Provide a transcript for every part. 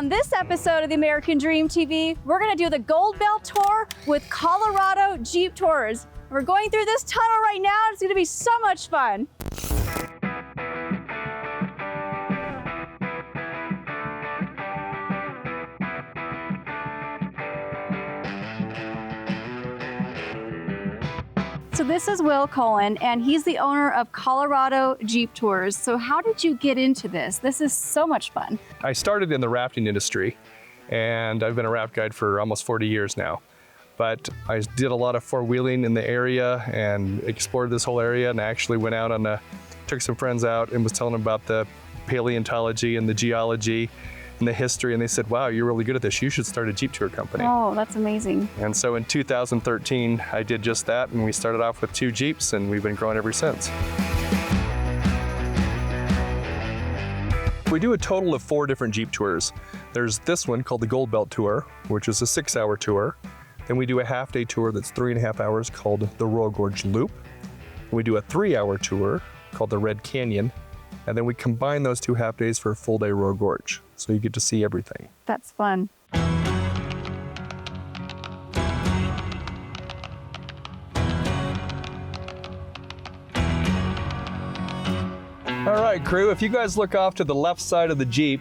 On this episode of the American Dream TV, we're gonna do the Gold Belt Tour with Colorado Jeep Tours. We're going through this tunnel right now. It's gonna be so much fun. So this is Will Cullen, and he's the owner of Colorado Jeep Tours. So how did you get into this? This is so much fun. I started in the rafting industry, and I've been a raft guide for almost 40 years now. But I did a lot of four-wheeling in the area and explored this whole area, and I actually went out took some friends out and was telling them about the paleontology and the geology and the history, and they said, wow, you're really good at this. You should start a Jeep tour company. Oh, that's amazing. And so in 2013, I did just that, and we started off with 2 Jeeps, and we've been growing ever since. We do a total of 4 different Jeep tours. There's this one called the Gold Belt Tour, which is a 6-hour tour. Then we do a half-day tour that's 3.5 hours called the Royal Gorge Loop. We do a 3-hour tour called the Red Canyon. And then we combine those 2 half days for a full-day Royal Gorge. So you get to see everything. That's fun. All right, crew, if you guys look off to the left side of the Jeep,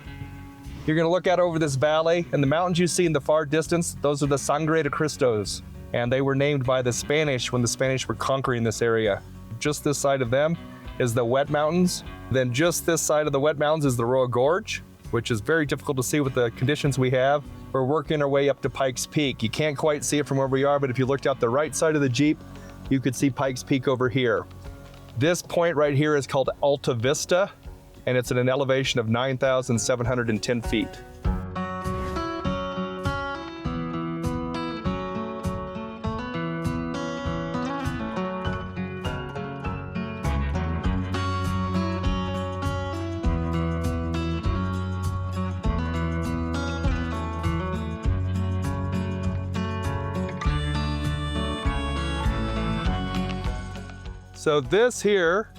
you're gonna look out over this valley, and the mountains you see in the far distance, those are the Sangre de Cristos. And they were named by the Spanish when the Spanish were conquering this area. Just this side of them is the Wet Mountains. Then just this side of the Wet Mountains is the Royal Gorge, which is very difficult to see with the conditions we have. We're working our way up to Pikes Peak. You can't quite see it from where we are, but if you looked out the right side of the Jeep, you could see Pikes Peak over here. This point right here is called Alta Vista, and it's at an elevation of 9,710 feet. So this here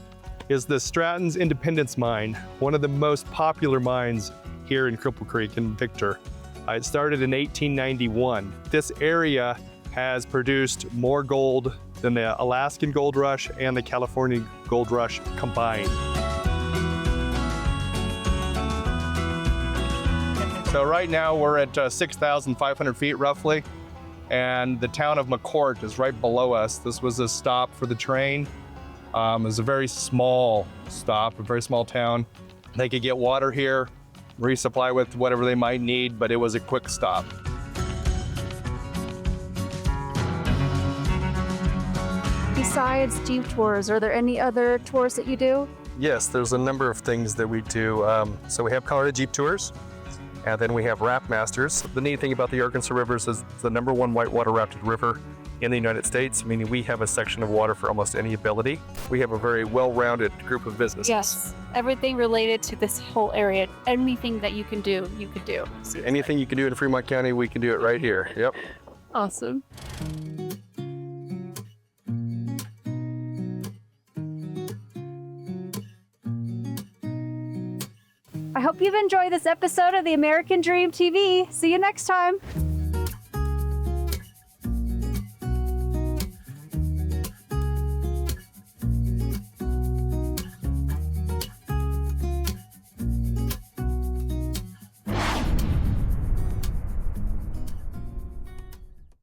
is the Stratton's Independence Mine, one of the most popular mines here in Cripple Creek in Victor. It started in 1891. This area has produced more gold than the Alaskan Gold Rush and the California Gold Rush combined. So right now we're at 6,500 feet roughly, and the town of McCourt is right below us. This was a stop for the train. It was a very small stop, a very small town. They could get water here, resupply with whatever they might need, but it was a quick stop. Besides Jeep tours, are there any other tours that you do? Yes, there's a number of things that we do. So we have Colorado Jeep Tours, and then we have Raft Masters. The neat thing about the Arkansas Rivers is it's the #1 whitewater rafted river in the United States, meaning we have a section of water for almost any ability. We have a very well-rounded group of businesses. Yes, everything related to this whole area. Anything that you can do, you could do. Anything you can do in Fremont County, we can do it right here. Yep. Awesome. I hope you've enjoyed this episode of the American Dream TV. See you next time.